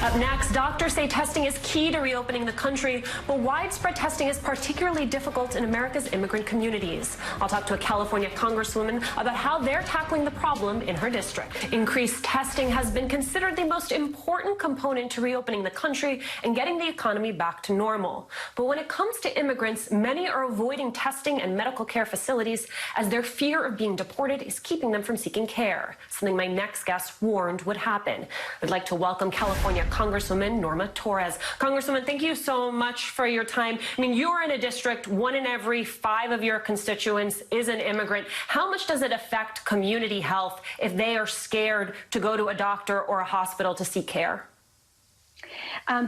Up next, doctors say testing is key to reopening the country, but widespread testing is particularly difficult in America's immigrant communities. I'll talk to a California congresswoman about how they're tackling the problem in her district. Increased testing has been considered the most important component to reopening the country and getting the economy back to normal. But when it comes to immigrants, many are avoiding testing and medical care facilities as their fear of being deported is keeping them from seeking care, something my next guest warned would happen. I'd like to welcome California Congresswoman Norma Torres. Congresswoman, thank you so much for your time. I mean, you're in a district, 1 in every 5 of your constituents is an immigrant. How much does it affect community health if they are scared to go to a doctor or a hospital to seek care?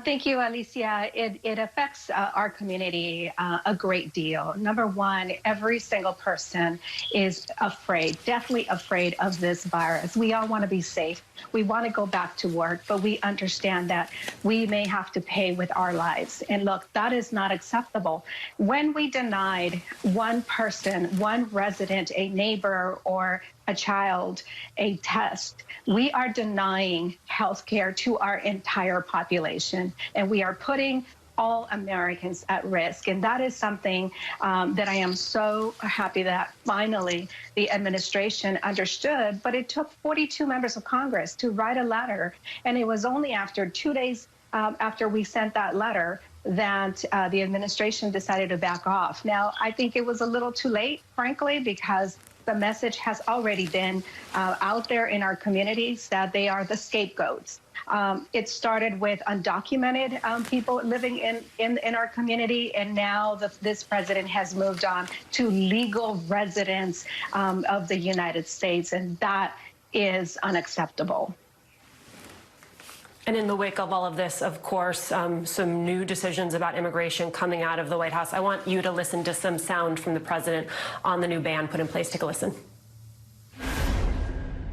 Thank you, Alicia. It affects our community a great deal. Number one, every single person is afraid, definitely afraid of this virus. We all want to be safe. We want to go back to work, but we understand that we may have to pay with our lives. And look, that is not acceptable. When we denied one person, one resident, a neighbor, or a child a test, we are denying health care to our entire population, and we are putting all Americans at risk. And that is something that I am so happy that finally the administration understood. But it took 42 members of Congress to write a letter, and it was only after 2 days after we sent that letter that the administration decided to back off. Now, I think it was a little too late, frankly, because the message has already been out there in our communities that they are the scapegoats. It started with undocumented people living in our community, and now this president has moved on to legal residents of the United States, and that is unacceptable. And in the wake of all of this, of course, some new decisions about immigration coming out of the White House. I want you to listen to some sound from the president on the new ban put in place. Take a listen.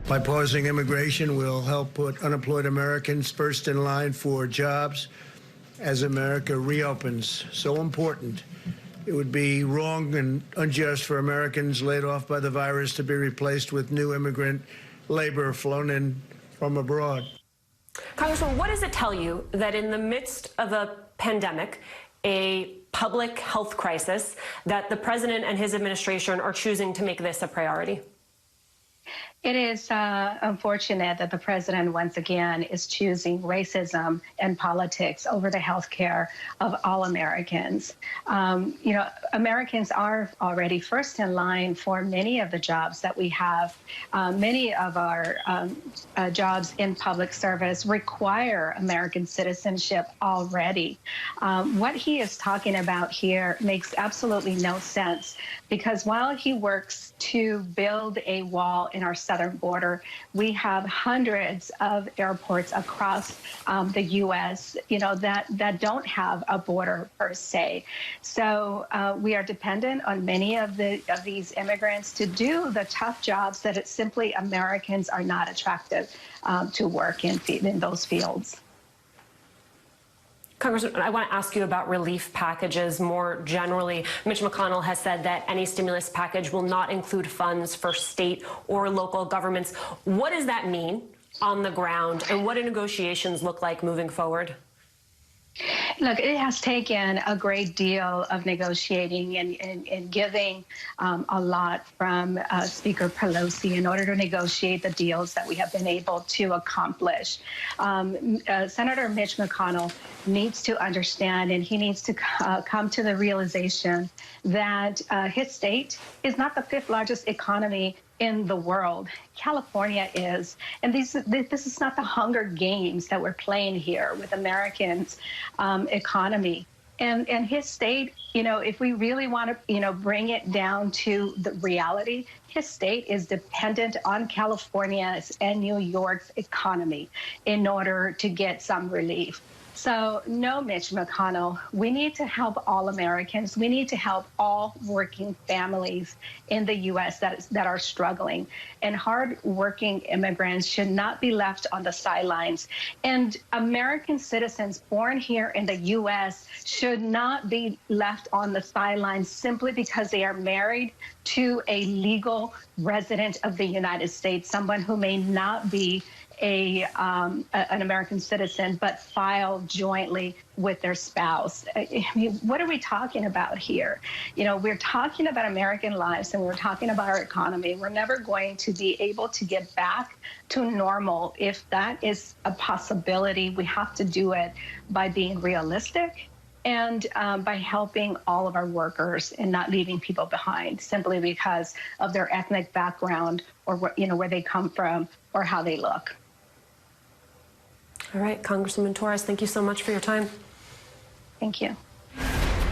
By pausing immigration, we'll help put unemployed Americans first in line for jobs as America reopens. So important. It would be wrong and unjust for Americans laid off by the virus to be replaced with new immigrant labor flown in from abroad. Congressman, what does it tell you that in the midst of a pandemic, a public health crisis, that the president and his administration are choosing to make this a priority? It is unfortunate that the president once again is choosing racism and politics over the health care of all Americans. You know, Americans are already first in line for many of the jobs that we have. Many of our jobs in public service require American citizenship already. What he is talking about here makes absolutely no sense, because while he works to build a wall in our southern border, we have hundreds of airports across the U.S., you know, that don't have a border per se. So we are dependent on many of these immigrants to do the tough jobs that it's simply Americans are not attractive to work in those fields. Congressman, I want to ask you about relief packages more generally. Mitch McConnell has said that any stimulus package will not include funds for state or local governments. What does that mean on the ground, and what do negotiations look like moving forward? Look, it has taken a great deal of negotiating and giving a lot from Speaker Pelosi in order to negotiate the deals that we have been able to accomplish. Senator Mitch McConnell needs to understand, and he needs to come to the realization that his state is not the 5th largest economy in the world. California is. And this is not the Hunger Games that we're playing here with Americans' economy. And his state, you know, if we really want to, you know, bring it down to the reality, his state is dependent on California's and New York's economy in order to get some relief. So no, Mitch McConnell, we need to help all Americans. We need to help all working families in the U.S. that are struggling. And hard-working immigrants should not be left on the sidelines. And American citizens born here in the U.S. should not be left on the sidelines simply because they are married to a legal resident of the United States, someone who may not be an American citizen, but file jointly with their spouse. I mean, what are we talking about here? You know, we're talking about American lives and we're talking about our economy. We're never going to be able to get back to normal. If that is a possibility, we have to do it by being realistic and by helping all of our workers and not leaving people behind simply because of their ethnic background or where they come from or how they look. All right, Congresswoman Torres, thank you so much for your time. Thank you.